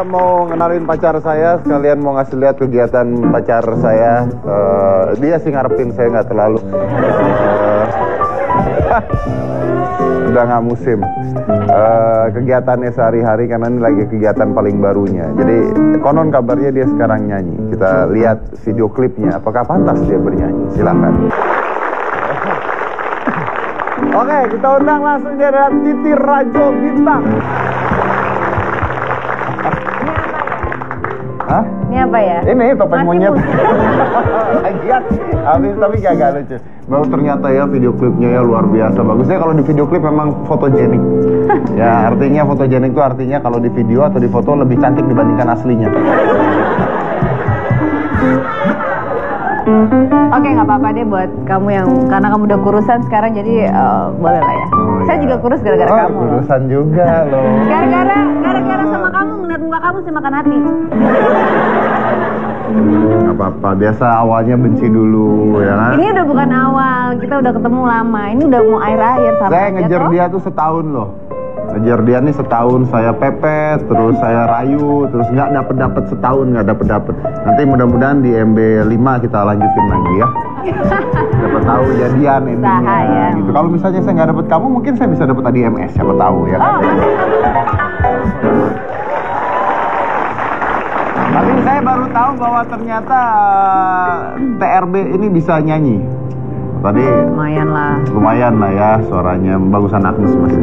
Saya mau ngenalin pacar saya, sekalian mau ngasih lihat kegiatan pacar saya. Dia sih ngarepin saya nggak terlalu. Udah nggak musim. Kegiatannya sehari-hari karena ini lagi kegiatan paling barunya. Jadi konon kabarnya dia sekarang nyanyi. Kita lihat video klipnya. Apakah pantas dia bernyanyi? Silakan. Oke, kita undang langsung dia adalah Titi Rajo Bintang. Hah? Ini apa ya? Ini topeng monyet. Lagian, habis tapi agak lucu. Baru ternyata ya video klipnya ya luar biasa bagusnya. Kalau di video klip memang fotogenik. Ya artinya fotogenik itu artinya kalau di video atau di foto lebih cantik dibandingkan aslinya. Oke, nggak apa-apa deh buat kamu yang karena kamu udah kurusan sekarang jadi boleh lah ya. Saya juga kurus gara-gara kamu. Kurusan juga loh. Gara-gara sama kamu ngeliat muka kamu sih makan hati. Nggak apa-apa, biasa awalnya benci dulu ya kan. Ini udah bukan awal, kita udah ketemu lama. Ini udah mau akhir sama saya ngejar dia tuh setahun loh. Ngejar dia nih setahun, saya pepet, terus saya rayu, terus nggak dapet setahun, nggak dapet. Nanti mudah-mudahan di MB5 kita lanjutin lagi ya. Siapa tahu jadian ini ya. Gitu. Kalau misalnya saya nggak dapet kamu, mungkin saya bisa dapet ADMS, siapa tahu ya kan. Tapi saya baru tahu bahwa ternyata TRB ini bisa nyanyi. Tadi lumayan lah ya suaranya, bagusan Agnes masih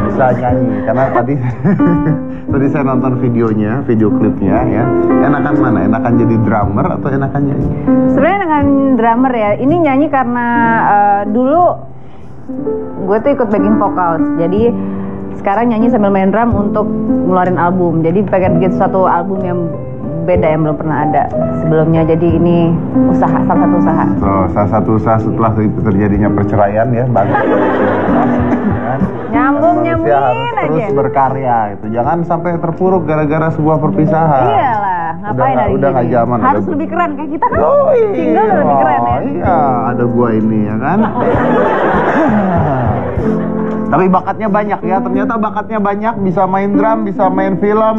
bisa nyanyi karena tadi saya nonton videonya, video klipnya ya. Enakan mana? Enakan jadi drummer atau enakan nyanyi? Sebenarnya enakan drummer ya. Ini nyanyi karena dulu gue tuh ikut backing vokal. Jadi sekarang nyanyi sambil main drum untuk ngeluarin album. Jadi pengen bikin suatu album yang beda yang belum pernah ada sebelumnya. Jadi ini salah satu usaha. Salah satu usaha setelah terjadinya perceraian ya, bagus. Nyambungin aja. Terus berkarya itu. Jangan sampai terpuruk gara-gara sebuah perpisahan. Iyalah, ngapain hari ini? Udah nggak zaman. Harus lebih keren kayak kita kan. Single lebih keren ya. Iya, ada gua ini ya kan. Tapi bakatnya banyak ya. Ternyata bakatnya banyak. Bisa main drum, bisa main film.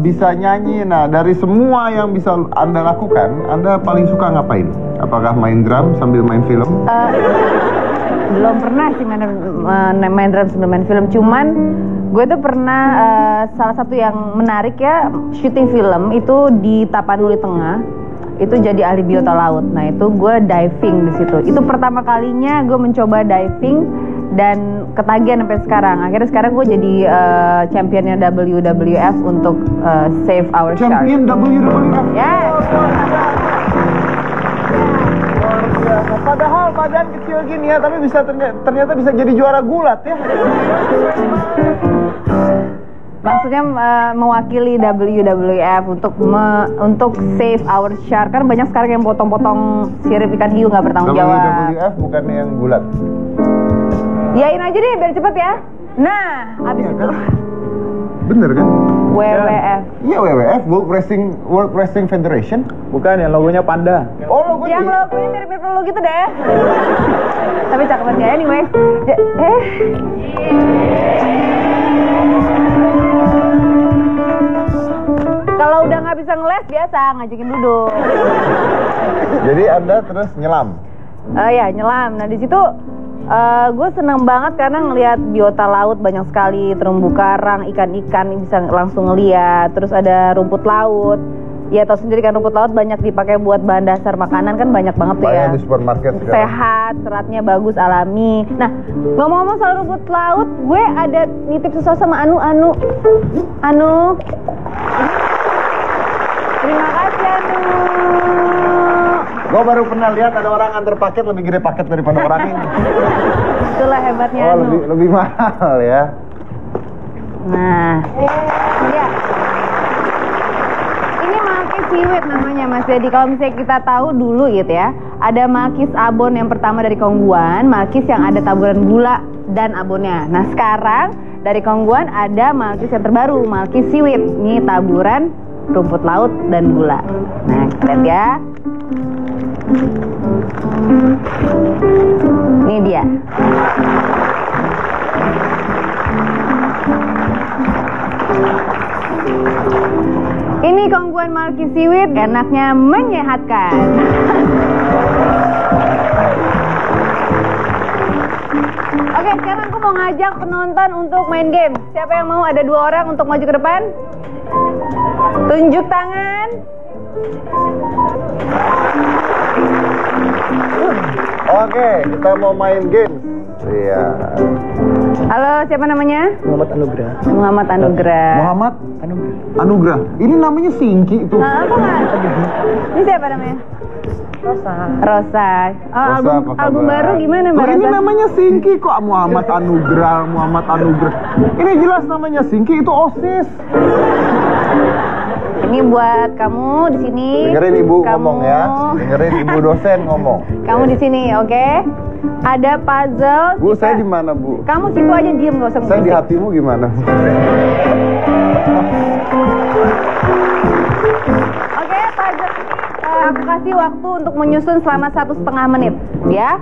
Bisa nyanyi. Nah, dari semua yang bisa Anda lakukan, Anda paling suka ngapain? Apakah main drum sambil main film? Belum pernah sih main drum sambil main film. Cuman gue tuh pernah salah satu yang menarik ya, syuting film itu di Tapanuli Tengah. Itu jadi ahli biota laut. Nah, itu gue diving di situ. Itu pertama kalinya gue mencoba diving dan ketagihan sampai sekarang. Akhirnya sekarang gue jadi championnya WWF untuk Save Our Shark. Champion WWF? Yes. Padahal badan kecil gini ya, tapi ternyata bisa jadi juara gulat ya. Maksudnya mewakili WWF untuk Save Our Shark. Kan banyak sekarang yang potong-potong sirip ikan hiu nggak bertanggung jawab. WWF bukan yang gulat. Yain aja deh biar cepet ya. Nah, abis itu bener kan? WWF. Iya WWF, World Wrestling Federation. Bukan, yang logonya panda. Oh, logonya. Yang logonya mirip-mirip lo gitu deh. Tapi cakepan dia anyway. Kalau udah nggak bisa ngeles biasa ngajakin duduk. Jadi Anda terus nyelam? Ya nyelam. Nah di situ gue seneng banget karena ngelihat biota laut banyak sekali, terumbu karang, ikan-ikan bisa langsung ngeliat. Terus ada rumput laut. Ya tau sendiri kan rumput laut banyak dipakai buat bahan dasar makanan kan banyak banget tuh ya. Di supermarket sekarang. Sehat, seratnya bagus, alami. Nah ngomong-ngomong soal rumput laut, gue ada nitip sesuatu sama Anu. Terima kasih Anu. Gue baru pernah lihat ada orang antar paket lebih gede paket daripada orang ini. Itulah hebatnya Anu. Lebih mahal ya. Nah, ya. Ini Malkis Siwit namanya Mas Dedi. Kalau misalnya kita tahu dulu gitu ya, ada Malkis abon yang pertama dari Kongguan, Malkis yang ada taburan gula dan abonnya. Nah sekarang dari Kongguan ada Malkis yang terbaru, Malkis Siwit. Ini taburan rumput laut dan gula. Nah, lihat ya. Ini dia. Kongguan Marky Siwit, enaknya menyehatkan. Oke, sekarang aku mau ngajak penonton untuk main game. Siapa yang mau? Ada 2 orang untuk maju ke depan. Tunjuk tangan. Oke, kita mau main game. Iya. Halo, siapa namanya? Muhammad Anugrah. Muhammad Anugrah. Muhammad Anugrah. Anugrah. Ini namanya Singki itu. Nah, apa nggak? Ini siapa namanya? Rosa. Rosa. Oh, Rosa, apa album kabar? baru gimana Mbak Loh, ini Rosa? namanya Singki kok Muhammad Anugrah, Muhammad Anugrah. Ini jelas namanya Singki, itu OSIS. Ini buat kamu di sini. Dengerin ibu Kamu- ngomong ya. Dengerin ibu dosen ngomong. Kamu di sini, oke? Ada puzzle. Bu, kita- saya di mana, Bu? Kamu situ aja diem, gak usah Saya di berisik. hatimu gimana? Oke, puzzle ini aku kasih waktu untuk menyusun selama 1,5 menit, ya.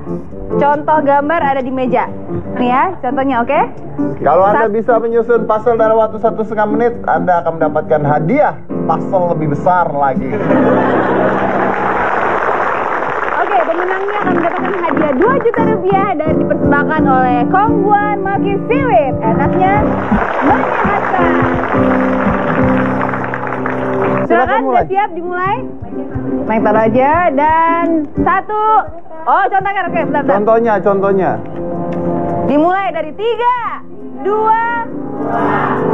Contoh gambar ada di meja. Nih ya, contohnya, oke? Kalau Anda bisa menyusun puzzle dalam waktu 1,5 menit, Anda akan mendapatkan hadiah puzzle lebih besar lagi. Oke, pemenangnya akan mendapatkan hadiah 2 juta rupiah dan dipersembahkan oleh Kongguan Marky Siwit. Enaknya menyehatkan. Silakan, mulai. sudah siap dimulai? Main taruh aja dan 1. Oh, contohnya, oke, bentar. Contohnya. Dimulai dari 3, 2,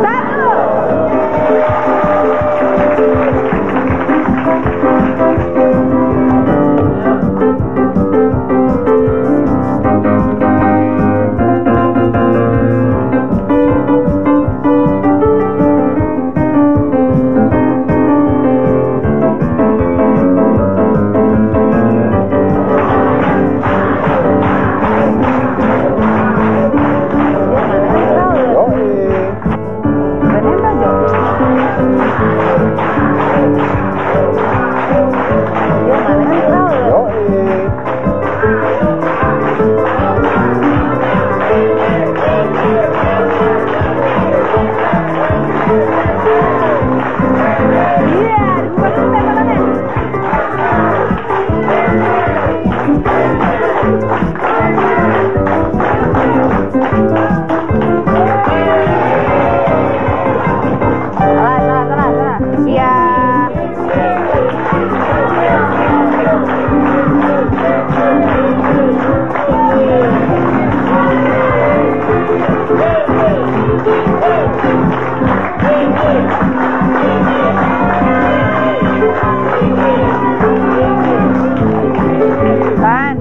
1. Salah. Iya. Kan.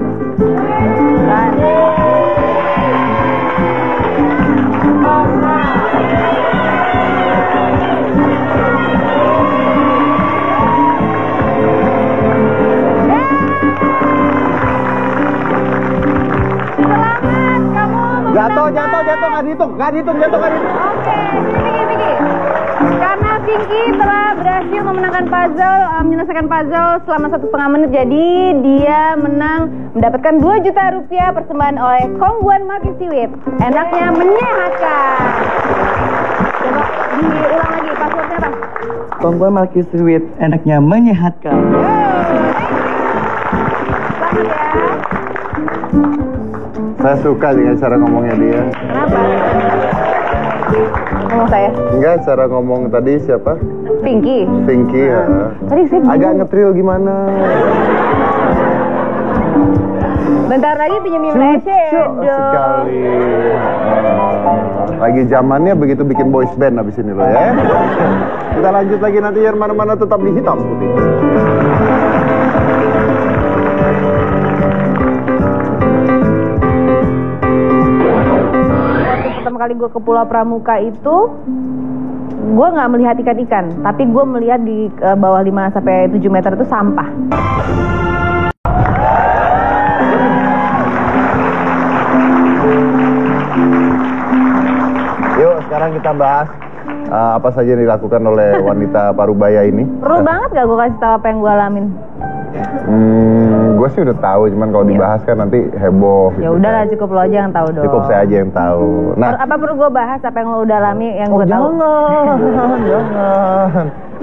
Selamat, kamu Jatuh, nggak dihitung. Oke, Pinky. Karena Pinky telah berhasil memenangkan puzzle, menyelesaikan puzzle selama 1,5 menit, jadi dia mendapatkan 2 juta rupiah persembahan oleh Kongguan Marky Siwit. Enaknya menyehatkan. Coba diulang lagi, passwordnya apa? Kongguan Marky Siwit, enaknya menyehatkan. Selamat ya. Saya suka dengan cara ngomongnya dia. Kenapa? Ngomong saya? Enggak, cara ngomong tadi siapa? Pinky. Pinky ya. Tadi saya bingung. Agak ngetril gimana? Bentar lagi pinjemin eyeshadow. Sekali. Lagi zamannya begitu bikin boys band habis ini loh ya. Kita lanjut lagi nanti yang mana-mana tetap di hitam putih. Pertama kali gue ke Pulau Pramuka itu, gue nggak melihat ikan-ikan, tapi gue melihat di bawah 5-7 meter itu sampah. Yuk sekarang kita bahas apa saja yang dilakukan oleh wanita Parubaya ini. Perlu banget gak gue kasih tahu apa yang gue alamin? Gue sih udah tahu, cuman kalau dibahas kan nanti heboh. Ya gitu udahlah, kan. cukup lo aja yang tahu dong. Cukup saya aja yang tahu. Apa perlu gue bahas apa yang lo udah alami yang gue tahu?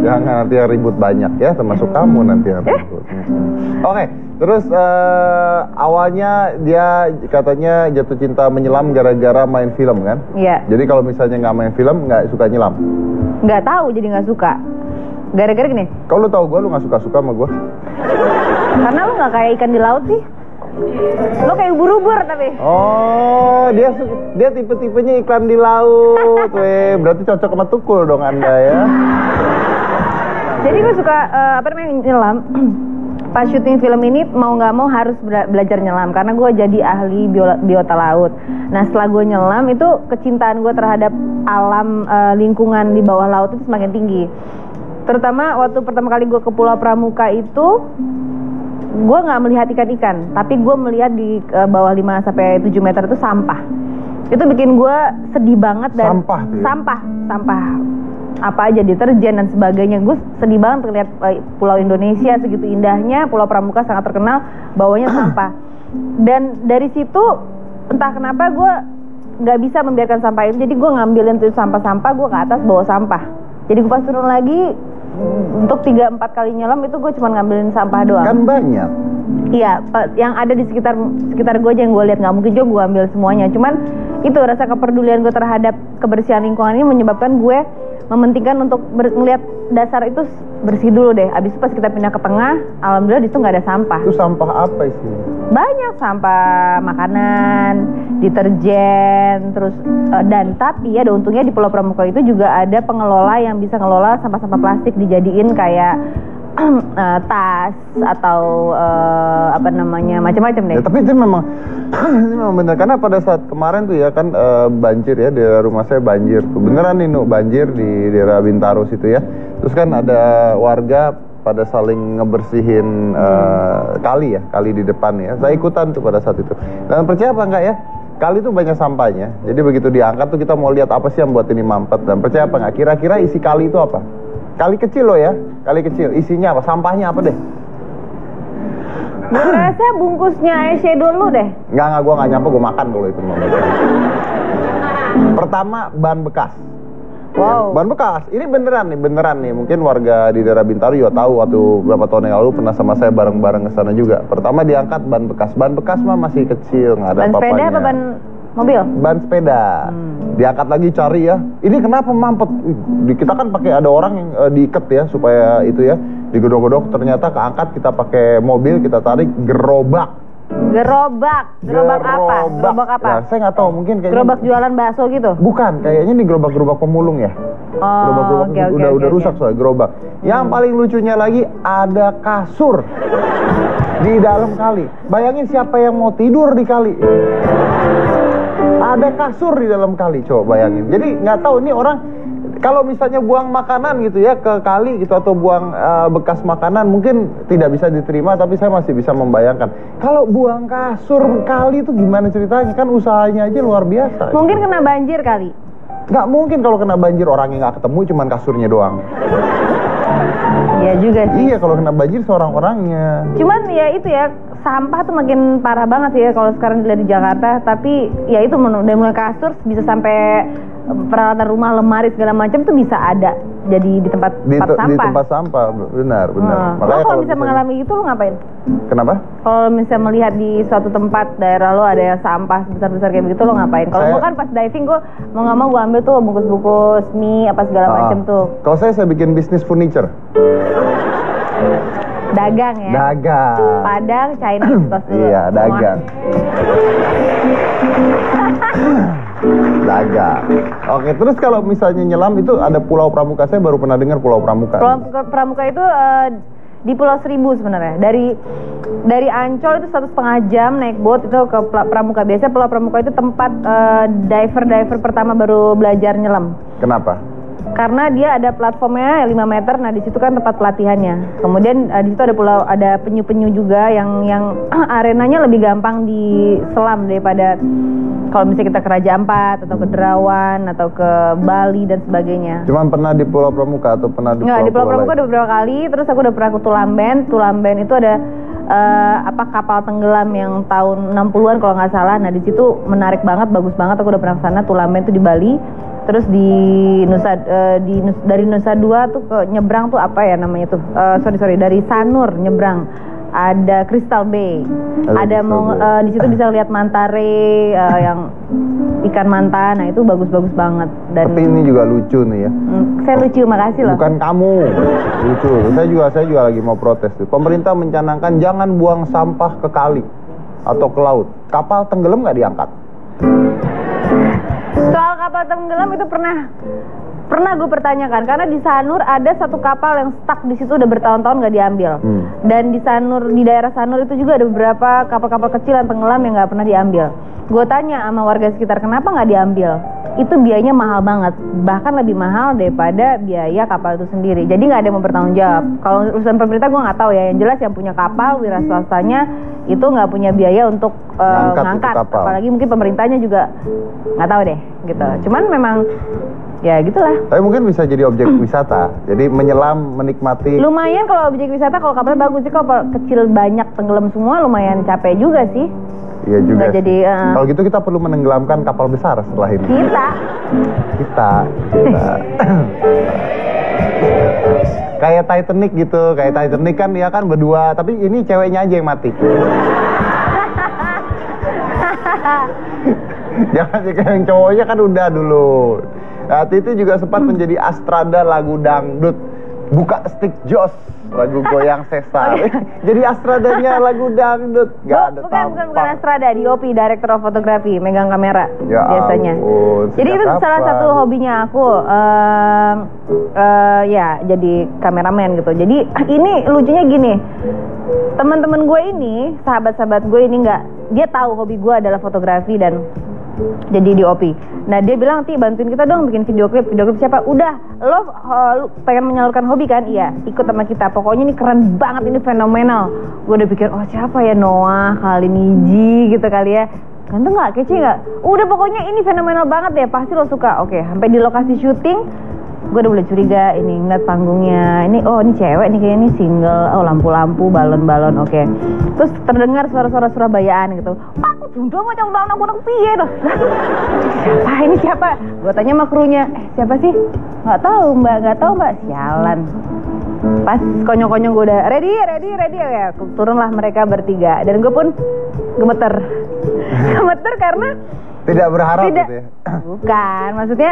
Jangan nanti yang ribut banyak ya, termasuk kamu nanti yang ribut. Oke, terus awalnya dia katanya jatuh cinta menyelam gara-gara main film kan? Iya. Jadi kalau misalnya nggak main film nggak suka nyelam? Nggak tahu, jadi nggak suka. Gara-gara gini. Kalau lu tahu gue, lu nggak suka sama gue? Karena lu nggak kayak ikan di laut sih. Lu kayak ubur-ubur tapi. Oh, dia tipe-tipenya iklan di laut. Weh, berarti cocok sama Tukul dong Anda ya. Jadi gue suka nyelam. Pas syuting film ini mau nggak mau harus belajar nyelam karena gue jadi ahli biota laut. Nah setelah gue nyelam itu kecintaan gue terhadap alam lingkungan di bawah laut itu semakin tinggi. Terutama waktu pertama kali gue ke Pulau Pramuka itu gue nggak melihat ikan-ikan, tapi gue melihat di bawah 5-7 meter itu sampah. Itu bikin gue sedih banget dan sampah apa aja, deterjen dan sebagainya. Gue sedih banget ngeliat Pulau Indonesia segitu indahnya, Pulau Pramuka sangat terkenal bawahnya sampah. Dan dari situ entah kenapa gue nggak bisa membiarkan sampah itu, jadi gue ngambilin tuh sampah-sampah, gue ke atas bawa sampah. Jadi gue pas turun lagi untuk 3-4 kali nyelam itu gue cuma ngambilin sampah doang. Kan banyak. Iya, yang ada di sekitar gue aja yang gue lihat, nggak mungkin juga gue ambil semuanya. Cuman itu rasa kepedulian gue terhadap kebersihan lingkungan ini menyebabkan gue mementingkan untuk melihat dasar itu bersih dulu deh. Abis itu pas kita pindah ke tengah, alhamdulillah di situ nggak ada sampah. Itu sampah apa sih? Banyak sampah makanan, deterjen, terus dan tapi ada untungnya di Pulau Pramuka itu juga ada pengelola yang bisa ngelola sampah-sampah plastik dijadiin kayak tas atau macam-macam deh. Ya, tapi itu memang benar, karena pada saat kemarin tuh ya kan banjir ya, di daerah rumah saya banjir tuh beneran nih banjir di daerah Bintaro situ ya. Terus kan ada warga pada saling ngebersihin kali di depan ya. Saya ikutan tuh pada saat itu. Dan percaya apa enggak ya? Kali itu banyak sampahnya. Jadi begitu diangkat tuh kita mau lihat apa sih yang buat ini mampet. Dan percaya apa enggak? Kira-kira isi kali itu apa? Kali kecil loh ya, kali kecil. Isinya apa? Sampahnya apa deh? Gue rasa bungkusnya eyeshadow dulu deh. Enggak, gue nggak nyampe, gue makan kalau itu. Pertama, ban bekas. Wow. Ban bekas, ini beneran nih. Mungkin warga di daerah Bintaro juga tahu waktu beberapa tahun yang lalu pernah sama saya bareng-bareng ke sana juga. Pertama diangkat ban bekas mah masih kecil, nggak ada apa-apanya. Ban sepeda apa ban mobil? Ban sepeda. Diangkat lagi cari ya. Ini kenapa mampet? Kita kan pakai ada orang yang diikat ya supaya itu ya digodok-godok. Ternyata keangkat, kita pakai mobil, kita tarik, gerobak apa? Gerobak apa? Ya, saya nggak tahu, mungkin kayaknya gerobak jualan bakso gitu. Bukan, kayaknya ini gerobak pemulung ya. Oh, gerobak udah rusak soalnya gerobak. Yang paling lucunya lagi ada kasur di dalam kali. Bayangin siapa yang mau tidur di kali. Ada kasur di dalam kali, coba bayangin. Jadi nggak tahu ini orang kalau misalnya buang makanan gitu ya ke kali gitu atau buang bekas makanan mungkin tidak bisa diterima, tapi saya masih bisa membayangkan. Kalau buang kasur kali itu gimana ceritanya? Kan usahanya aja luar biasa. Mungkin kena banjir kali. Nggak mungkin kalau kena banjir orangnya nggak ketemu, cuman kasurnya doang. Iya juga sih. Iya, kalau kena banjir seorang orangnya. Cuman ya itu ya, sampah tuh makin parah banget sih ya kalau sekarang dilihat di Jakarta. Tapi ya itu dari mulai kasur bisa sampai peralatan rumah, lemari segala macam tuh bisa ada jadi di tempat sampah. Di tempat sampah, benar. Makanya kalau bisa mengalami itu lo ngapain? Kenapa? Kalau misalnya melihat di suatu tempat daerah lo ada yang sampah besar-besar kayak begitu, lo ngapain? Kalau gue kan pas diving gue mau nggak mau gue ambil tuh bungkus-bungkus mie apa segala macam tuh. Kalau saya bikin bisnis furniture. Dagang ya? Dagang. Padang, China, tos dulu. Iya, dagang. Dagang. Oke, terus kalau misalnya nyelam itu ada Pulau Pramuka, saya baru pernah dengar Pulau Pramuka. Pulau Pramuka itu di Pulau Seribu sebenarnya. Dari Ancol itu 1,5 jam naik boat itu ke Pramuka. Biasanya Pulau Pramuka itu tempat diver pertama baru belajar nyelam. Kenapa? karena dia ada platformnya 5 meter. Nah di situ kan tempat pelatihannya. Kemudian di situ ada penyu-penyu juga yang arenanya lebih gampang diselam daripada kalau misalnya kita ke Raja Ampat atau ke Derawan atau ke Bali dan sebagainya. Cuman pernah di Pulau Pramuka atau pernah di Nggak, di Pulau Pramuka lain? udah beberapa kali. Terus aku udah pernah ke Tulamben. Tulamben itu ada kapal tenggelam yang tahun 60-an kalau nggak salah. Nah di situ menarik banget, bagus banget. Aku udah pernah ke sana. Tulamben itu di Bali. Terus dari Nusa Dua tuh ke nyebrang tuh apa ya namanya tuh? Dari Sanur nyebrang. Ada Crystal Bay. Di situ bisa lihat mantare yang ikan manta. Nah itu bagus-bagus banget. Dan tapi ini juga lucu nih ya. Saya lucu, makasih loh. Bukan kamu lucu. Saya juga lagi mau protes tuh. Pemerintah mencanangkan jangan buang sampah ke kali atau ke laut. Kapal tenggelam nggak diangkat? Soal kapal tenggelam itu pernah gue pertanyakan karena di Sanur ada satu kapal yang stuck di situ udah bertahun-tahun nggak diambil. Dan di daerah Sanur itu juga ada beberapa kapal-kapal kecil yang tenggelam yang nggak pernah diambil. Gue tanya sama warga sekitar kenapa nggak diambil? Itu biayanya mahal banget, bahkan lebih mahal daripada biaya kapal itu sendiri. Jadi nggak ada yang mau bertanggung jawab. Kalau urusan pemerintah gue nggak tahu ya. Yang jelas yang punya kapal, wira swastanya itu nggak punya biaya untuk ngangkat. Apalagi mungkin pemerintahnya juga nggak tahu deh, gitu. Cuman memang ya gitulah. Tapi mungkin bisa jadi objek wisata. Jadi menyelam, menikmati. Lumayan kalau objek wisata, kalau kapalnya bagus sih. Kalau kecil banyak tenggelam semua lumayan capek juga sih. Iya juga. Jadi kalau gitu kita perlu menenggelamkan kapal besar setelah ini. Kita. Kayak Titanic gitu. Kayak Titanic kan dia kan berdua, tapi ini ceweknya aja yang mati. Jangan sih yang cowoknya kan udah dulu. Nah, itu juga sempat menjadi Astrada lagu dangdut. Buka stick jos, lagu goyang sesar. Jadi Astradanya lagu dangdut. Gak ada bukan Astrada, DOP, Director of Photography, megang kamera ya biasanya. Jadi itu salah satu hobinya aku, ya jadi kameramen gitu. Jadi ini lucunya gini, teman-teman gue ini, sahabat-sahabat gue ini dia tahu hobi gue adalah fotografi dan jadi DOP. Nah dia bilang, Ti bantuin kita dong bikin video klip siapa? Udah, lo pengen menyalurkan hobi kan? Iya, ikut sama kita. Pokoknya ini keren banget, ini fenomenal. Gue udah pikir, oh siapa ya, Noah, kali Niji gitu kali ya. Ganteng nggak, kece nggak? Udah pokoknya ini fenomenal banget ya, pasti lo suka. Oke, sampai di lokasi syuting, gue udah mulai curiga ini ngeliat panggungnya. Ini cewek nih kayaknya, ini single. Oh lampu-lampu, balon-balon, oke. Terus terdengar suara-suara Surabayaan gitu. Aku jundong macam balon aku piye tuh. Siapa? Gue tanya sama krunya, siapa sih? Nggak tahu mbak. Sialan. Pas konyol-konyol gue udah ready ya, turunlah mereka bertiga dan gue pun gemeter karena tidak berharap gitu ya? Bukan, maksudnya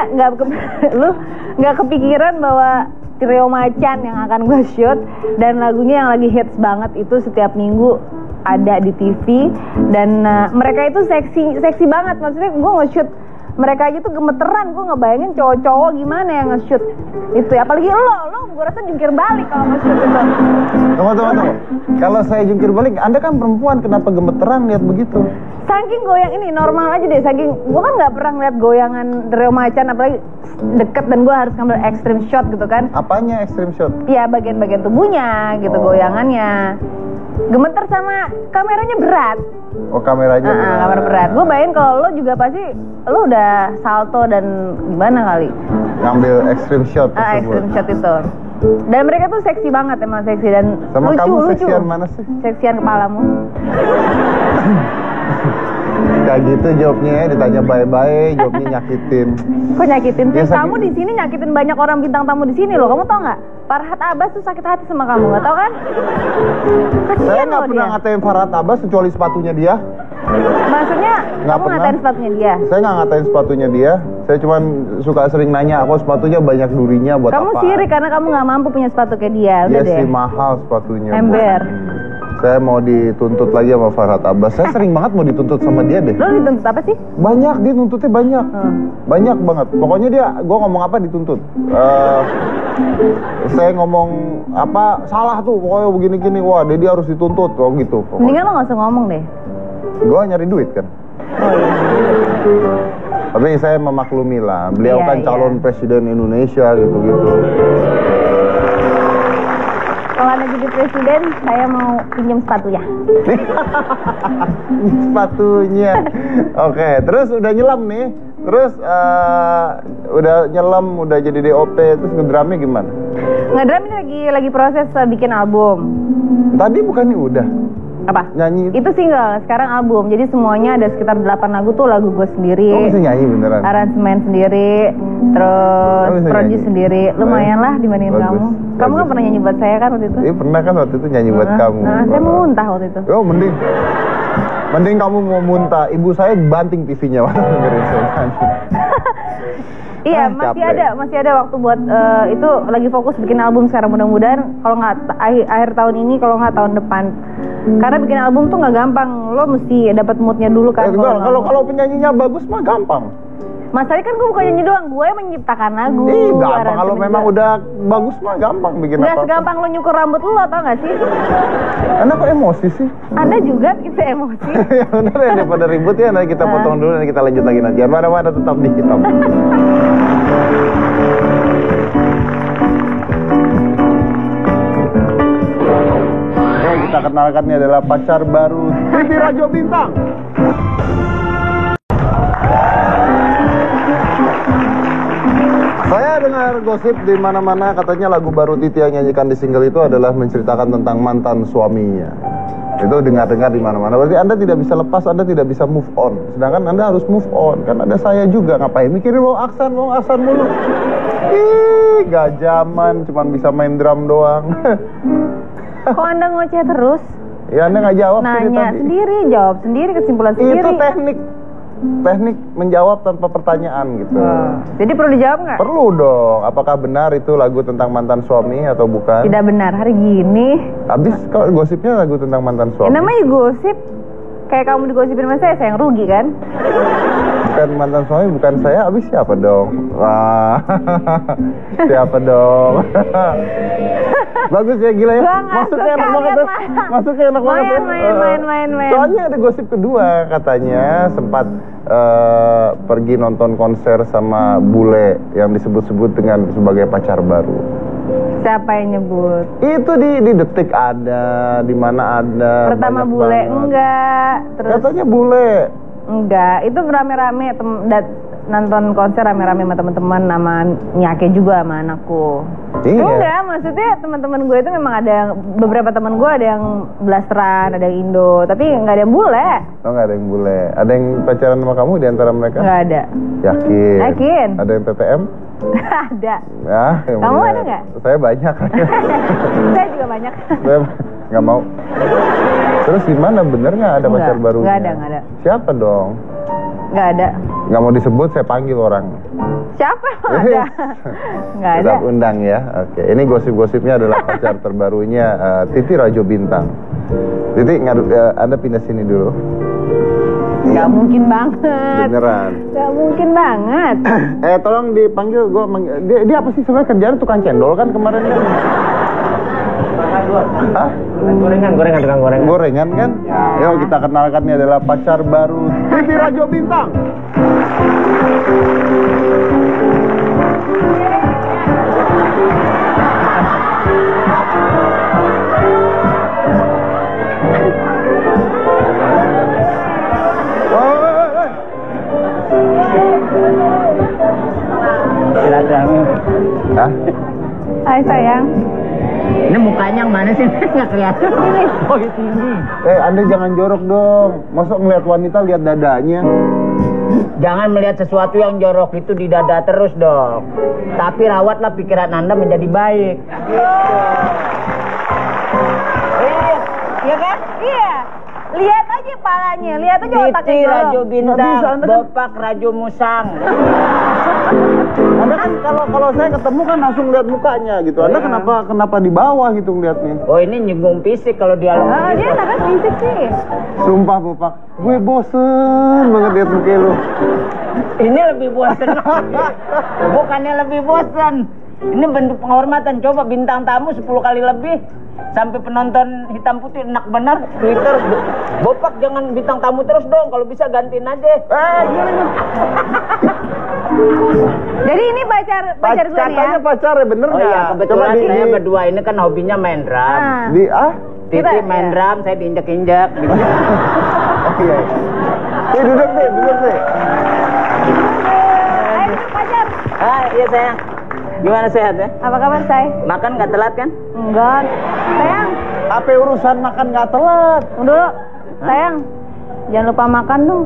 lu nggak kepikiran bahwa Trio Macan yang akan gue shoot dan lagunya yang lagi hits banget itu setiap minggu ada di TV dan mereka itu seksi banget. Maksudnya gue nge-shoot mereka aja tuh gemeteran, gue ngebayangin cowok-cowok gimana yang nge-shoot itu, apalagi lo gue rasa jungkir balik kalau nge-shoot itu. Tunggu. Kalau saya jungkir balik, Anda kan perempuan, kenapa gemeteran lihat begitu? Saking goyang ini normal aja deh, gue kan nggak pernah ngeliat goyangan Trio Macan apalagi deket dan gue harus ngambil extreme shot gitu kan. Apanya extreme shot? Ya bagian-bagian tubuhnya gitu, goyangannya. Gemeter sama kameranya berat. Oh kameranya kamera berat. Gue bayangin kalau lo juga pasti lo udah salto dan gimana kali ngambil extreme shot tersebut. Extreme shot itu. Dan mereka tuh seksi banget, emang seksi dan sama lucu. Kamu seksian mana sih? Seksian kepalamu. Kayak gitu jawabnya ya, ditanya baik-baik, jawabnya nyakitin. Kok nyakitin sih? Biasa Kamu di sini nyakitin banyak orang bintang tamu di sini loh. Kamu tau nggak? Farhat Abbas tuh sakit hati sama kamu, nggak tau kan? Saya nggak pernah ngatain Farhat Abbas kecuali sepatunya dia. Maksudnya kamu ngatain sepatunya dia? Saya nggak ngatain sepatunya dia. Saya cuma suka sering nanya, aku sepatunya banyak durinya buat kamu apa? Kamu sirik karena kamu nggak mampu punya sepatu kayak dia. Udah Iya deh. sih mahal sepatunya. Ember. Saya mau dituntut lagi sama Farhat Abbas. Saya sering banget mau dituntut sama dia deh. Lo dituntut apa sih? Banyak, dia nuntutnya banyak. Banyak banget. Pokoknya gue ngomong apa dituntut. Saya ngomong apa salah tuh, pokoknya begini-gini. Wah, dia harus dituntut. Oh gitu. Mendingan lo gak usah ngomong deh. Gue nyari duit kan. Oh iya. Tapi saya memaklumi lah. Beliau Iya, kan calon presiden Indonesia gitu-gitu. Kalau Anda jadi presiden, saya mau pinjam sepatunya. Sepatunya. Oke, terus udah nyelam nih. Terus udah nyelam, udah jadi DOP, terus ngedramnya gimana? Ngedram ini lagi proses bikin album. Tadi bukannya udah Apa? nyanyi? Itu single, sekarang album. Jadi semuanya ada sekitar 8 lagu tuh lagu gue sendiri. Oh, bisa nyanyi beneran? Aransemen sendiri, terus Oh, bisa produce nyanyi? sendiri. Lumayan lah dibandingin Bagus, kamu. Kamu kan bagus. pernah nyanyi buat saya kan waktu itu? Iya pernah kan waktu itu nyanyi buat kamu. Nah, saya mau muntah waktu itu. Oh, mending kamu mau muntah. Ibu saya banting TV-nya waktu dengerin saya nyanyi. Iya, capek. masih ada waktu buat itu lagi fokus bikin album sekarang, mudah-mudahan kalau nggak akhir tahun ini, kalau nggak tahun depan. Karena bikin album tuh nggak gampang, lo mesti dapat moodnya dulu kan. Kalau penyanyinya bagus mah gampang. Masalahnya kan gue bukan nyanyi doang, gue yang menciptakan lagu. Gampang kalau aransemen memang juga. udah bagus mah gampang bikin Nggak apa. segampang lo nyukur rambut lo, tau nggak sih? Anda kok emosi sih? Anda juga kita emosi. Ya udah deh, daripada ribut ya, nanti kita potong dulu dan kita lanjut lagi nanti. Mana-mana tetap di hitam. Oke, kita kenalkan ini adalah pacar baru Titi Rajo Bintang. Saya dengar gosip di mana-mana katanya lagu baru Titi yang nyanyikan di single itu adalah menceritakan tentang mantan suaminya. Itu dengar-dengar di mana-mana. Berarti Anda tidak bisa lepas, Anda tidak bisa move on. Sedangkan Anda harus move on. Kan ada saya juga, ngapain mikirin mau aksan mulu. Ih, gak zaman, cuman bisa main drum doang. Kok Anda ngoceh terus? Ya Anda nggak jawab sih Nanya tadi. sendiri, jawab sendiri, kesimpulan sendiri. Itu teknik menjawab tanpa pertanyaan gitu. Jadi perlu dijawab nggak? Perlu dong. Apakah benar itu lagu tentang mantan suami atau bukan? Tidak benar, hari gini. Habis kalau gosipnya lagu tentang mantan suami. Namanya gosip. Kayak kamu digosipin sama saya yang rugi kan? Bukan mantan suami, bukan saya. Habis siapa dong? Wah, siapa dong? Bagus ya, gila ya. Gua nggak Masuknya suka, enak banget ya. lihat, Masuknya enak banget ya. Main. Soalnya ada gosip kedua, katanya sempat pergi nonton konser sama bule yang disebut-sebut dengan sebagai pacar baru. Siapa yang nyebut? Itu di Detik ada, di mana ada. Pertama banyak bule banget. enggak, terus Katanya bule. enggak. Itu rame-rame nonton konser rame-rame sama teman-teman, sama Nyake juga sama anakku. Iya. Enggak, maksudnya teman-teman gue itu memang ada yang, beberapa teman gue ada yang blasteran, ada yang Indo, tapi nggak ada yang bule. Oh, nggak ada yang bule. Ada yang pacaran sama kamu di antara mereka? Nggak ada. Yakin? Yakin. Ada yang TTM? Ada. Ya, yang Kamu bener. ada nggak? Saya banyak. Saya juga banyak. Saya nggak mau. Terus di mana bener nggak ada Nggak, pacar baru? nggak ada. Siapa dong? Nggak ada. Nggak mau disebut, saya panggil orang. Siapa yang ada? Nggak ada. Tetap undang ya. Oke, ini gosip-gosipnya adalah pacar terbarunya Titi Rajo Bintang. Titi, Anda pindah sini dulu. Nggak mungkin banget. Beneran. Nggak mungkin banget. Tolong dipanggil, dia apa sih sebenarnya kerjaan tukang cendol kan kemarin kan? Hah? Gorengan, tukang gorengan. Gorengan kan? Yuk kita kenalkan ini adalah pacar baru Titi Rajo Bintang. Silaturahmi. Hah? Hai sayang. Ini mukanya yang mana sih? Nggak kelihatan. Oh, di sini. Anda jangan jorok dong. Masa ngeliat wanita lihat dadanya? Jangan melihat sesuatu yang jorok itu di dada terus dong. Tapi rawatlah pikiran Anda menjadi baik. Iya kan? Iya. Lihat aja palanya, lihat aja otaknya. Titi Rajo Nggak Bintang, bisa, Anda kan- Bopak Rajo Musang. Anda kan kalau saya ketemu kan langsung lihat mukanya gitu. Anda kenapa di bawah gitu ngeliatnya? Oh, ini nyinggung fisik kalau dialog. Dia nggak fisik sih. Sumpah Bopak, gue bosen banget lihat muka lu. Ini lebih bosan. Bukannya lebih bosan. Ini bentuk penghormatan. Coba bintang tamu 10 kali lebih. Sampai penonton hitam putih enak benar. Twitter, Bopak jangan bintang tamu terus dong. Kalau bisa gantiin aja. Gila. Jadi ini pacar gue nih ya? Katanya pacar ya, bener Oh nggak? iya, kebetulan saya berdua ini kan hobinya main drum. Titi Kita- main iya. drum, saya diinjek-injek. Gitu. Oh iya. Duduk deh. Ayo pacar. Iya sayang. Gimana sehat ya? Apa kabar, Say? Makan nggak telat kan? Enggak. Sayang, Apa urusan makan nggak telat? tunggu dulu. Sayang, jangan lupa makan dong.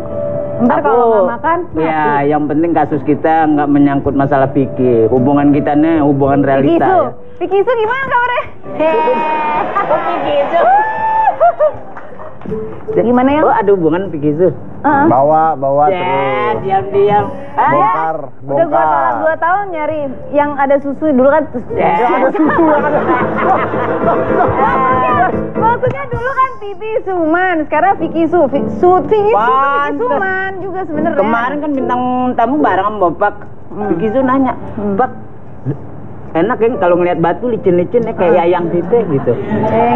Ntar kalau nggak makan, ya yang penting kasus kita nggak menyangkut masalah fikih. Hubungan kita nih hubungan realita. Pikisu. Ya. Pikisu gimana kabarnya? Oh, Pikisu. Gimana ya? Oh, ada hubungan Pikisu. Bawa Ya, terus. diam-diam. Bongkar. Udah gua tolak 2 tahun nyari yang ada susu dulu kan. Ada susu yang ada. Maksudnya dulu kan Titi Suman, sekarang Vicky Su. Vicky Suman juga sebenarnya. Kemarin kan bintang tamu bareng sama Bapak. Pikisu nanya, Pak, enak kan kalau ngeliat batu licin-licin ya kayak yayang gitu.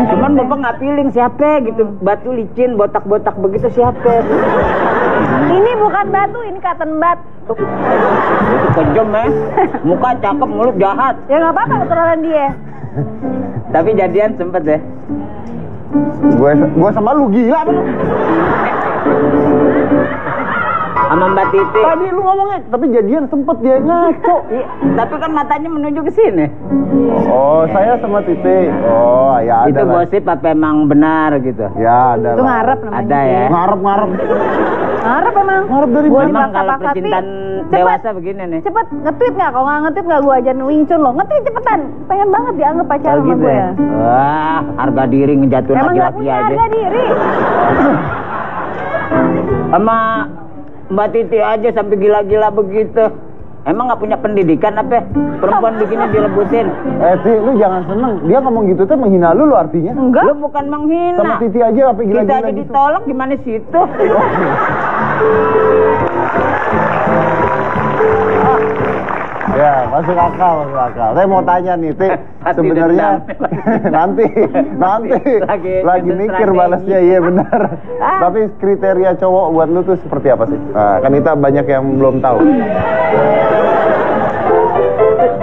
Cuman Bapak nggak feeling siapa gitu. Batu licin, botak-botak begitu siapa? Ini bukan batu, ini cotton bud. Itu kejam ya. Muka cakep, mulut jahat. Ya nggak apa-apa keturunan dia. Tapi jadian sempet ya. Gue sama lu gila apa lu? Sama Mbak Titi. Tadi lu ngomongnya, tapi jadian sempet dia ngaco. Iya, tapi kan matanya menuju ke sini. Oh, saya sama Titi. Oh, ya ada. Itu lah. gosip apa emang benar gitu? Ya ada. Itu lah. ngarep namanya. Ada ya. Ngarep. Ngarep emang. Ngarep dari Gua mana? Memang kalau dibakar-bakar, percintaan Cepet. dewasa begini nih. Cepet nge-tweet nggak? Kalau nggak nge-tweet nggak gue ajarin Wing Chun lo. Nge-tweet cepetan. Pengen banget dianggap pacaran Oh, sama gitu gue ya? ya. Wah, harga diri ngejatuhin Emang nggak laki-laki punya aja. harga diri. Sama Mbak Titi aja sampai gila-gila begitu. Emang nggak punya pendidikan apa? Perempuan begini direbutin. Ti, lu jangan seneng. Dia ngomong gitu tuh menghina lu artinya. Enggak. Lu bukan menghina. Sama Titi aja apa Kita gila-gila aja gitu. ditolak gimana situ? Ya, masuk akal. Saya mau tanya nih, Ti, Pasti sebenarnya nanti lagi itu mikir strategi. balasnya, iya benar. Tapi kriteria cowok buat lu tuh seperti apa sih? Nah, kan kita banyak yang belum tahu.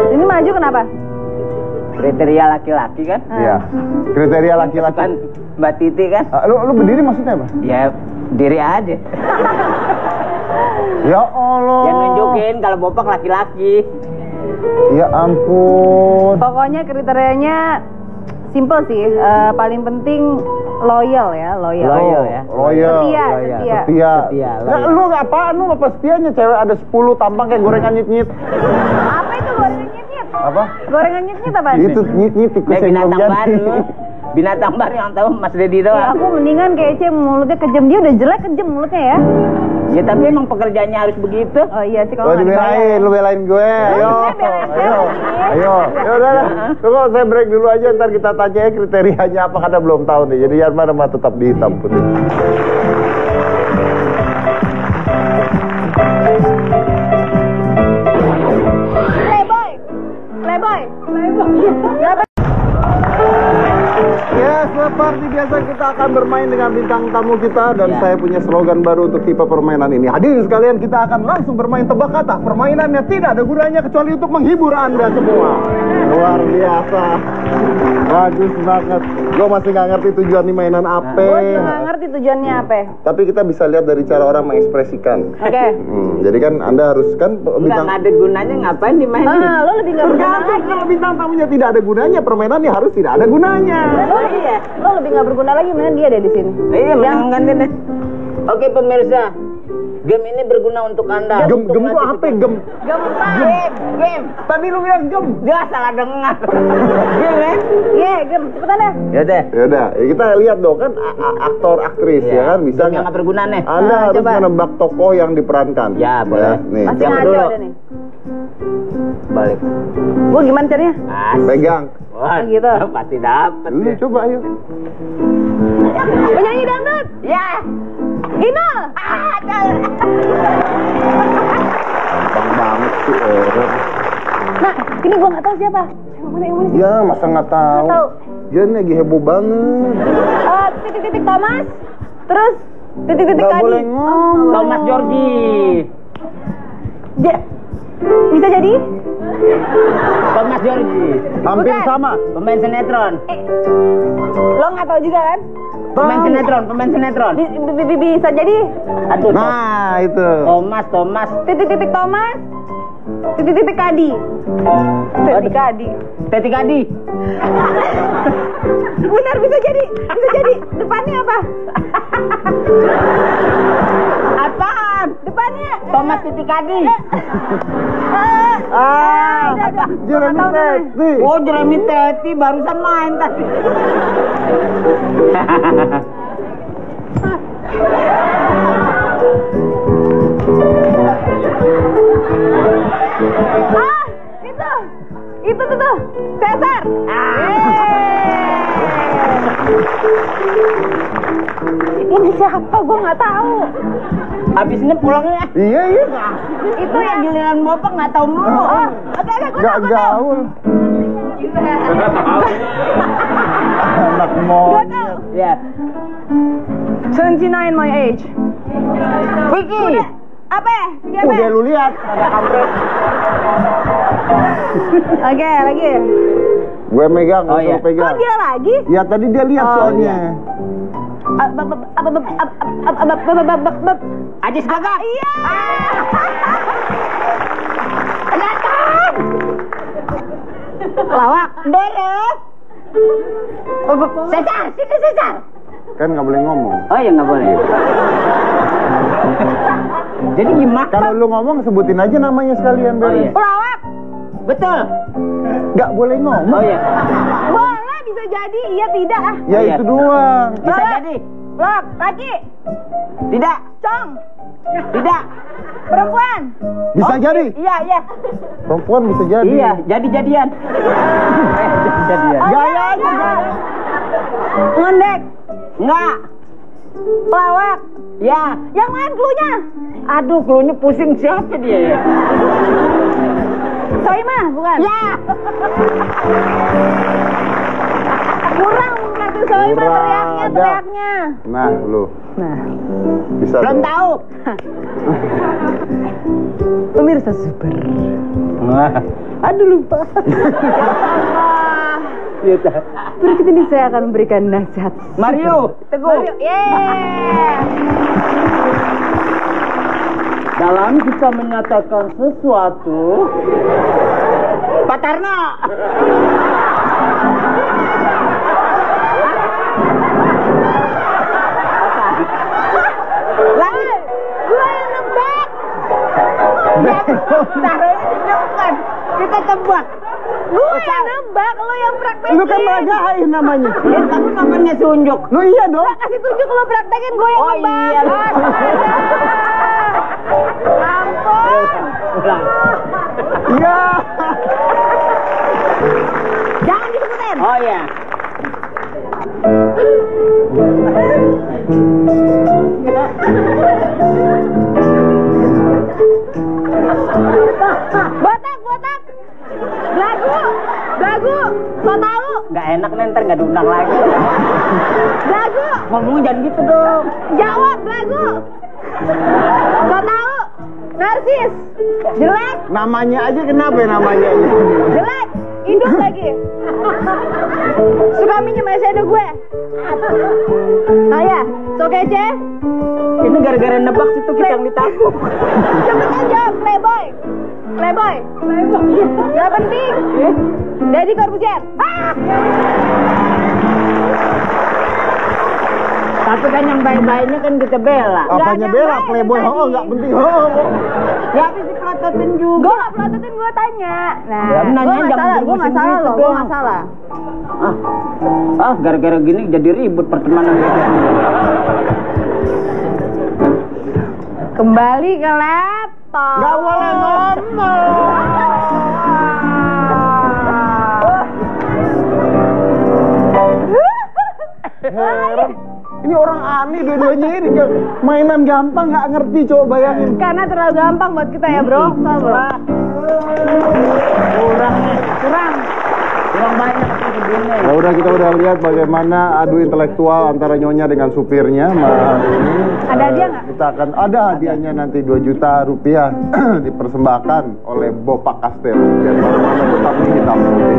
Ini maju kenapa? Kriteria laki-laki kan? Iya. Kriteria laki-laki. Kan Mbak Titi kan? Lu berdiri maksudnya apa? Ya diri aja. Ya Allah. Yang nunjukin kalau bopak laki-laki. Ya ampun. Pokoknya kriterianya simple sih. Paling penting loyal ya, loyal. Loyal ya. Loyal. Setia, Loyal. setia. Setia. Setia, Nah, loyal. lu apaan? Lu apa setianya? Cewek ada 10 tampang kayak gorengan nyit-nyit. Apa itu gorengan nyit-nyit? Apa? Gorengan nyit-nyit apa? Itu nyit-nyit tikus Kayak yang belum binatang jadi. baru. Binatang baru yang tahu Mas Dedi Ya, doang. aku mendingan kayak Ece mulutnya kejam. Dia udah jelek kejam mulutnya ya. Ya tapi emang pekerjaannya harus begitu. Oh iya sih Oh kalau nggak dibelain, dibayar. lu belain gue. Ayo. Saya belain Ayo. saya. Ayo. Ya udah. Tunggu saya break dulu aja, ntar kita tanya ya kriterianya apa karena belum tahu nih. Jadi yang mana mah tetap di hitam putih. Playboy. Playboy. Ya, seperti biasa kita akan bermain dengan bintang tamu kita dan Ya. saya punya slogan baru untuk tipe permainan ini. Hadirin sekalian, kita akan langsung bermain tebak kata. Permainannya tidak ada gunanya kecuali untuk menghibur Anda semua. Luar biasa. Bagus banget. Gue masih nggak ngerti tujuan nih mainan apa. Gue juga nggak ngerti tujuannya apa. Tapi kita bisa lihat dari cara orang mengekspresikan. Oke. Jadi kan Anda harus kan Enggak ada gunanya ngapain dimainin? Lo lebih nggak berguna Tergantung lagi. kalau bintang tamunya tidak ada gunanya, permainannya harus tidak ada gunanya. Iya. Lo lebih nggak berguna lagi, mendingan dia deh di sini. Iya, ganti deh. Oke pemirsa, game ini berguna untuk Anda. Gem tuh apa? Gem. Game. Tadi lu bilang gem. Dia salah dengar. Game ya? Iya, gem. Cepetan deh. Ya deh. Yaudah, ya kita lihat dong kan aktor aktris ya kan bisa Game yang nggak? nggak berguna nih. Anda harus coba. menebak tokoh yang diperankan. Ya, boleh. nih, Masih Yang ngaco dulu. ada nih. Balik. Gue gimana caranya? pegang. Wah, gitu. pasti dapet. Lu ya. coba ayo. Penyanyi dangdut. Ya. Inul. Bang banget sih orang. Nah, ini gue nggak tahu siapa. Yang mana sih? Ya masa nggak tahu. Nggak tahu. Dia ini lagi heboh banget. Titik-titik Thomas. Terus titik-titik Nggak Kadi. boleh ngomong. Thomas Georgie. Dia Bisa jadi? Thomas Georgi. Hampir Bukan. sama. Pemain sinetron. Lo nggak tahu juga kan? Pemain sinetron. Bisa jadi? Aduh, Nah, itu. Thomas. Titik-titik Thomas. Titik-titik Kadi. Titik Kadi. Teti Kadi. Benar, bisa jadi. Bisa jadi. Depannya apa? Apaan? Depannya. Thomas Teti Kadi. Apa? Jeremy Teti. Oh, Jeremy Teti barusan main tadi. Itu tuh. Cesar. Ini siapa? Gue nggak tahu. Habis ini pulangnya. Iya. Itu yang giliran bapak nggak tahu dulu. Oh, oke, gue Gak tahu. gaul. Anak monyet. Ya. 79 my age. Vicky. Apa ya? Video apa? Udah lu lihat. Ada kampret. Oke, lagi. Gue megang, Oh, iya. Kok pegang. dia lagi? Ya tadi dia lihat Oh, soalnya. Ajis Gagak. Iya. Kelihatan. Lawak. Beres. Cesar, sini Cesar. Kan nggak boleh ngomong. Oh ya nggak boleh. Jadi gimana? Kalau lu ngomong sebutin aja namanya sekalian. Oh, iya. Lawak. Betul. Nggak boleh ngomong. Oh ya. Boleh, bisa jadi. Iya, tidak. Ya Iya. itu doang. Bisa Lawak. jadi. Lawak, laki. Tidak. Cong. Tidak. Perempuan. Bisa jadi. Iya. Perempuan bisa jadi. Iya, jadi-jadian. Jadi-jadian. Oh, Gaya iya, aja, iya. Ngondek. Enggak. Pelawak. Ya. Yang lain cluenya. Aduh, klunya pusing siapa dia ya? Soimah, bukan? Ya. Kurang kasih Soimah Kurang, teriaknya. Nah, lu Nah, bisa. Belum tuh. tahu. pemirsa super. Aduh lupa. Ya Allah. Berikut ini saya akan memberikan nasihat. Mario, Teguh. Yeah. Dalam kita menyatakan sesuatu, Pak Tarno. Lagi, gue yang nebak. Taruh ini di depan. Kita tebak. Gue yang nebak, lo yang praktekin. Lu kan meragain namanya. Tapi namanya sunjuk. Lu iya dong. Kasih tunjuk lo praktekin, gue yang Oh, nebak. iya. Ampun. Ulang. Iya. Jangan disebutin. Oh iya. Botak. Belagu. So tau. Nggak enak nih, ntar nggak diundang lagi. Belagu. Ngomong jangan gitu dong. Jawab, belagu. So tau. Narsis. Jelek. Namanya aja kenapa ya namanya? Jelek. Hidup lagi. Suka minjem eyeshadow gue. Oh ya, so kece. Ini gara-gara nebak situ kita yang ditakut. Cepetan jawab, playboy. Gak penting. Deddy Corbuzier. Tapi kan yang baik-baiknya kan kita bela. Apanya bela playboy? Oh, nggak penting. Oh. Ya habis dipelototin juga. Gue gak pelototin, gue tanya. Nah, Ya, nanya jangan gue bermusim masalah gitu loh, gue dong. masalah. Gara-gara gini jadi ribut pertemanan kita. Kembali ke laptop. Nggak boleh ngomong. Heran. Ini orang aneh dua-duanya ini mainan gampang nggak ngerti, coba bayangin. Karena terlalu gampang buat kita ya bro. Tahu bro? Kurang nih. Kurang. Kurang banyak sih begini. Ya udah, kita udah lihat bagaimana adu intelektual antara Nyonya dengan supirnya malam ini. Ada hadiah nggak? Kita akan ada hadiahnya nanti 2 juta rupiah dipersembahkan oleh Bopak Kastel. Dan mana tetap hitam putih.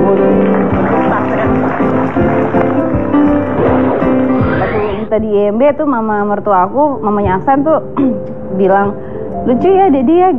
Waktu kita di IMB tuh mama mertua aku, mamanya Aksan tuh bilang, lucu ya Dedi ya.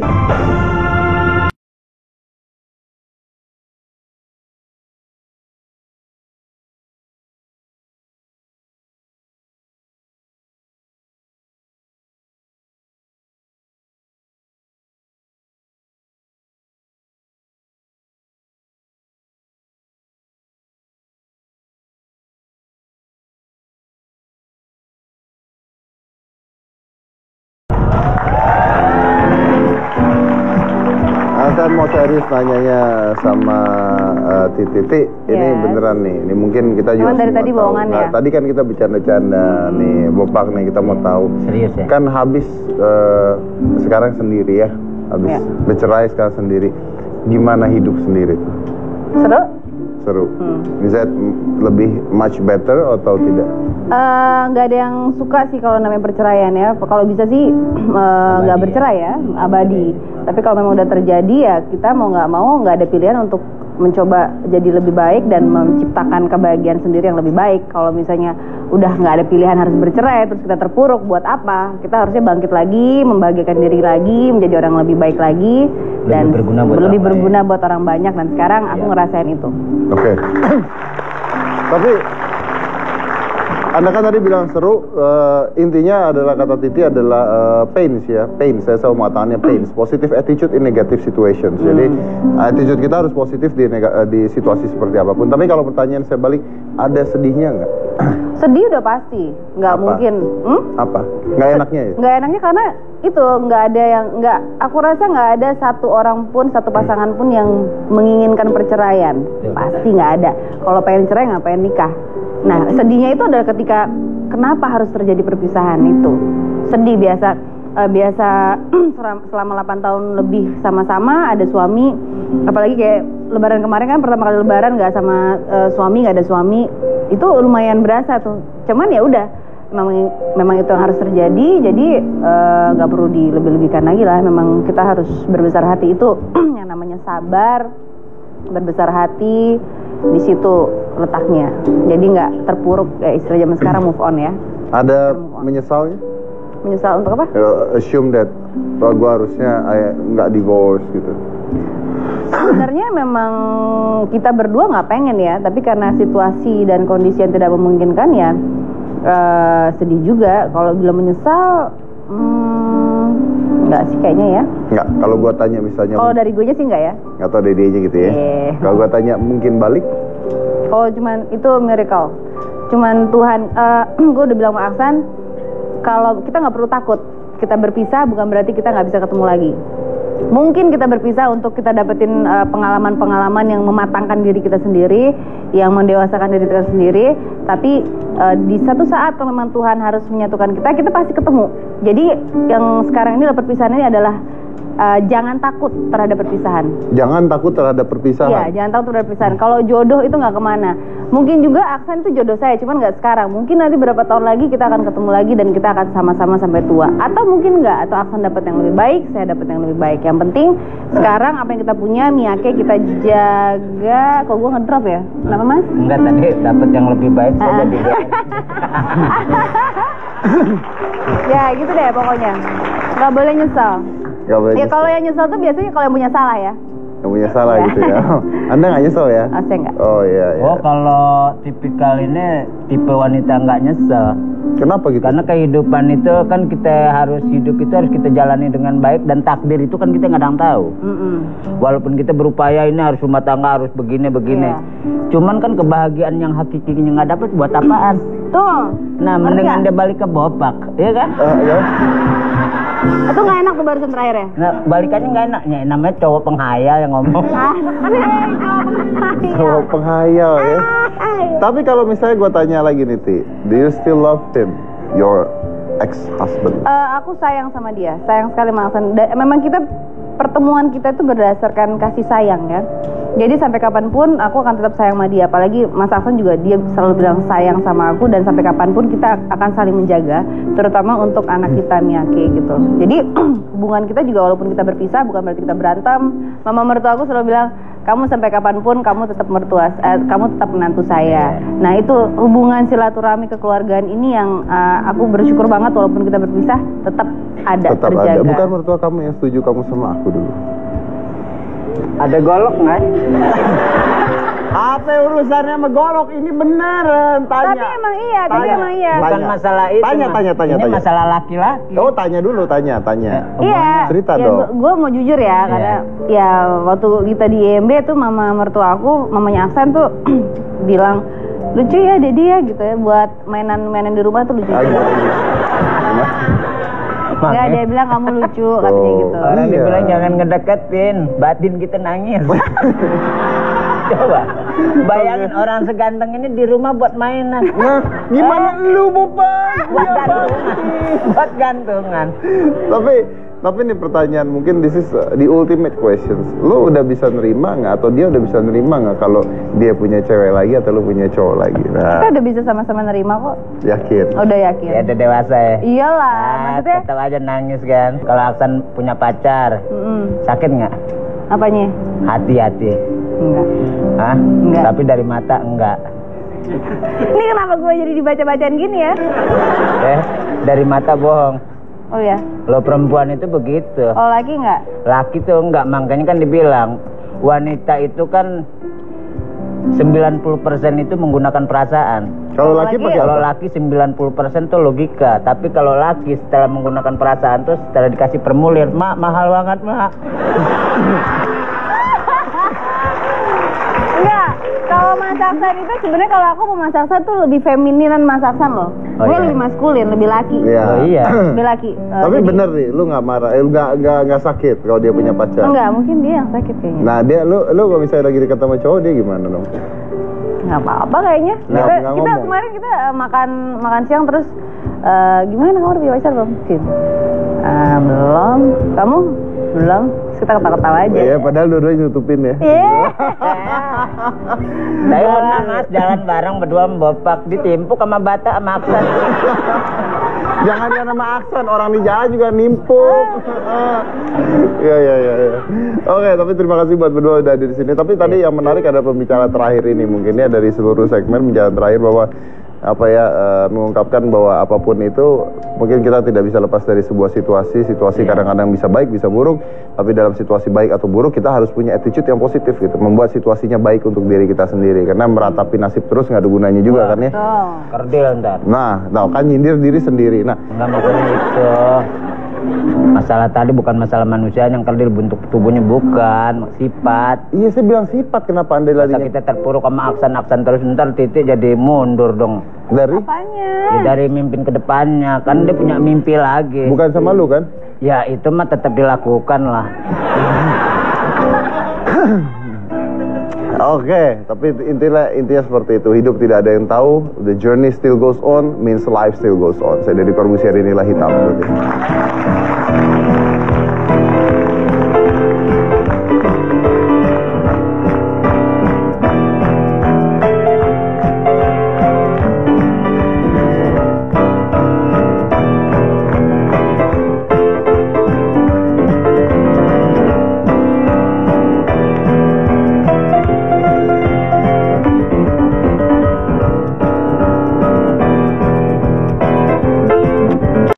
Saya mau serius nanyanya sama Titi. Ini Yes. beneran nih. Ini mungkin kita juga Emang dari semua tadi tahu. bohongan Nah, ya? tadi kan kita bercanda-canda nih, Bopak nih, kita mau tahu. Serius ya? Kan habis sekarang sendiri ya. Habis Ya. bercerai sekarang sendiri. Gimana hidup sendiri tuh? Seru? Seru. Is that lebih much better atau tidak? Nggak ada yang suka sih kalau namanya perceraian ya. Kalau bisa sih nggak bercerai ya, abadi. Tapi kalau memang udah terjadi ya kita mau nggak ada pilihan untuk mencoba jadi lebih baik dan menciptakan kebahagiaan sendiri yang lebih baik. Kalau misalnya udah nggak ada pilihan harus bercerai terus kita terpuruk, buat apa? Kita harusnya bangkit lagi, membahagiakan diri lagi, menjadi orang yang lebih baik lagi dan lebih berguna buat orang banyak. Dan sekarang aku ngerasain itu. Oke. Tapi Anda kan tadi bilang seru, intinya adalah kata Titi adalah pains ya, pains. Saya selalu mengatakannya pains, positive attitude in negative situations. Jadi attitude kita harus positif di situasi seperti apapun. Tapi kalau pertanyaan saya balik, ada sedihnya nggak? Sedih udah pasti, nggak Apa? mungkin. Apa? Nggak enaknya ya? Nggak enaknya karena itu nggak ada yang nggak. Aku rasa nggak ada satu orang pun, satu pasangan pun yang menginginkan perceraian. Pasti nggak ada. Kalau pengen cerai ngapain nikah? Nah, sedihnya itu adalah ketika kenapa harus terjadi perpisahan itu. Sedih biasa selama 8 tahun lebih sama-sama ada suami, apalagi kayak lebaran kemarin kan pertama kali lebaran nggak sama suami, nggak ada suami, itu lumayan berasa tuh. Cuman ya udah, memang itu yang harus terjadi, jadi nggak perlu dilebih-lebihkan lagi lah. Memang kita harus berbesar hati, itu yang namanya sabar, berbesar hati, di situ letaknya. Jadi nggak terpuruk ya, istilah zaman sekarang move on ya. Ada menyesalnya? Menyesal untuk apa? Assume that gue harusnya nggak divorce gitu. Sebenarnya memang kita berdua nggak pengen ya, tapi karena situasi dan kondisi yang tidak memungkinkan ya sedih juga. Kalau bilang menyesal, nggak sih kayaknya ya. Nggak, kalau gue tanya misalnya. Kalau dari gue sih nggak ya. Nggak tahu dari dia aja gitu ya. Kalau gue tanya mungkin balik. Oh cuman itu miracle. Cuman Tuhan, gue udah bilang sama Aksan, kalau kita nggak perlu takut, kita berpisah bukan berarti kita nggak bisa ketemu lagi. Mungkin kita berpisah untuk kita dapetin pengalaman-pengalaman yang mematangkan diri kita sendiri, yang mendewasakan diri kita sendiri. Tapi di satu saat kalau memang Tuhan harus menyatukan kita, kita pasti ketemu. Jadi yang sekarang ini perpisahan ini adalah jangan takut terhadap perpisahan. Jangan takut terhadap perpisahan. Iya, jangan takut terhadap perpisahan. Kalau jodoh itu nggak kemana. Mungkin juga Aksan itu jodoh saya, cuman nggak sekarang. Mungkin nanti beberapa tahun lagi kita akan ketemu lagi dan kita akan sama-sama sampai tua. Atau mungkin nggak. Atau Aksan dapat yang lebih baik, saya dapat yang lebih baik. Yang penting sekarang apa yang kita punya, Miyake kita jaga. Kok gue ngedrop ya? Kenapa Mas? Enggak, tadi dapat yang lebih baik saya jadi. Ya gitu deh pokoknya. Nggak boleh nyesel. Gak boleh Ya nyesel. kalau yang nyesel tuh biasanya kalau yang punya salah ya. Yang punya salah gitu ya. Anda nggak nyesel ya? Oh, saya nggak. Oh iya. Iya. Oh, kalau tipikal ini tipe wanita nggak nyesel. Kenapa gitu? Karena kehidupan itu kan kita harus hidup itu harus kita jalani dengan baik, dan takdir itu kan kita nggak ada yang tahu. Walaupun kita berupaya ini harus rumah tangga harus begini. Iya. Cuman kan kebahagiaan yang hakikinya nggak dapat buat apaan? Tuh. Nah, mendingan dia balik ke Bopak, ya kan? Ya. Itu nggak enak tuh barusan terakhir ya. Nah, balikannya nggak enaknya, namanya cowok penghayal yang ngomong. Cowok penghayal ya. Tapi kalau misalnya gue tanya lagi nih, Ti, do you still love him, your ex-husband? Aku sayang sama dia, sayang sekali sama Aksan. Memang kita pertemuan kita itu berdasarkan kasih sayang ya. Jadi sampai kapanpun aku akan tetap sayang sama dia. Apalagi Mas Aksan juga dia selalu bilang sayang sama aku, dan sampai kapanpun kita akan saling menjaga, terutama untuk anak kita Miyake gitu. Jadi hubungan kita juga walaupun kita berpisah bukan berarti kita berantem. Mama mertua aku selalu bilang, kamu sampai kapanpun kamu tetap kamu tetap menantu saya. Nah itu hubungan silaturahmi kekeluargaan ini yang aku bersyukur banget walaupun kita berpisah tetap ada, terjaga. Bukan mertua kamu yang setuju kamu sama aku dulu? Ada golok nggak? Apa urusannya sama golok? Ini beneran, tanya. Tapi emang iya, tapi emang iya. Bukan masalah itu. Tanya. Ini masalah laki-laki. Oh, tanya dulu, tanya. Iya. Cerita ya, dong. Gue mau jujur ya, karena ya waktu kita di IMB tuh mama mertua aku, mamanya Aksan tuh bilang, lucu ya Dedi ya gitu ya, buat mainan di rumah tuh lucu. Enggak, dia bilang kamu lucu, katanya gitu. Orang dia bilang jangan ngedeketin, batin kita nangis. Coba bayangin orang seganteng ini di rumah buat mainan. Nah, gimana lu Bopan? Buat gantungan. Buat gantungan. Tapi ini pertanyaan, mungkin this is the ultimate questions. Lu udah bisa nerima nggak, atau dia udah bisa nerima nggak kalau dia punya cewek lagi atau lu punya cowok lagi? Nah, Kita udah bisa sama-sama nerima kok. yakin? Udah yakin. Ya udah dewasa ya. Iyalah, maksudnya Tetap aja nangis kan. Kalau Aksan punya pacar, sakit nggak? apanya? Hati-hati. Enggak. Hah? Enggak. Tapi dari mata enggak. Ini kenapa gue jadi dibaca-bacaan gini ya? Dari mata bohong. Oh ya. Lo perempuan itu begitu. Oh laki enggak? Laki tuh enggak, makanya kan dibilang wanita itu kan 90% itu menggunakan perasaan. Kalau laki pakai Kalau apa? laki 90% tuh logika, tapi kalau laki setelah menggunakan perasaan terus setelah dikasih permulir, mak mahal banget mak. Enggak. Kalau Mas Aksan itu sebenarnya kalau aku mau Mas Aksan tuh lebih femininan Mas Aksan loh. Oh, Gue iya. lebih maskulin, lebih laki. Iya. Oh iya. Lebih laki. Tapi Jadi- bener nih, lu nggak marah, nggak sakit kalau dia punya pacar. Enggak, mungkin dia yang sakit kayaknya. Nah dia, lu kalau misalnya lagi dekat sama cowok, dia gimana dong? Nggak apa-apa kayaknya. Nggak Kita ngomong. kemarin kita makan siang terus gimana kamu udah punya pacar belum? Belum. Kamu belum? Terus kita ketawa-ketawa aja. Iya, padahal dua-duanya nutupin ya. Iya. Saya pernah mas jalan bareng berdua membopak, ditimpuk sama bata sama Aksan. Jangan nama Aksan, orang di jalan juga nimpuk. Iya. Oke, tapi terima kasih buat berdua udah di sini. Tapi tadi yang menarik ada pembicara terakhir ini, mungkin ya dari seluruh segmen pembicara terakhir bahwa mengungkapkan bahwa apapun itu mungkin kita tidak bisa lepas dari sebuah situasi kadang-kadang bisa baik bisa buruk, tapi dalam situasi baik atau buruk kita harus punya attitude yang positif gitu, membuat situasinya baik untuk diri kita sendiri, karena meratapi nasib terus nggak ada gunanya juga kan ya. Tuh. Kerdil ntar. Nah, kan nyindir diri sendiri. Nah, Enggak maksudnya itu. Masalah tadi bukan masalah manusia yang kerdil, bentuk tubuhnya bukan, sifat. iya saya bilang sifat, kenapa Anda Masa larinya kita terpuruk sama Aksan terus ntar titik jadi mundur dong. dari? Apanya? Ya, dari mimpin ke depannya, kan dia punya mimpi lagi. Bukan sama lu kan? Ya itu mah tetap dilakukan lah. Oke, tapi intinya seperti itu. Hidup tidak ada yang tahu. The journey still goes on, means life still goes on. Saya Deddy Corbuzier, inilah hitam putih.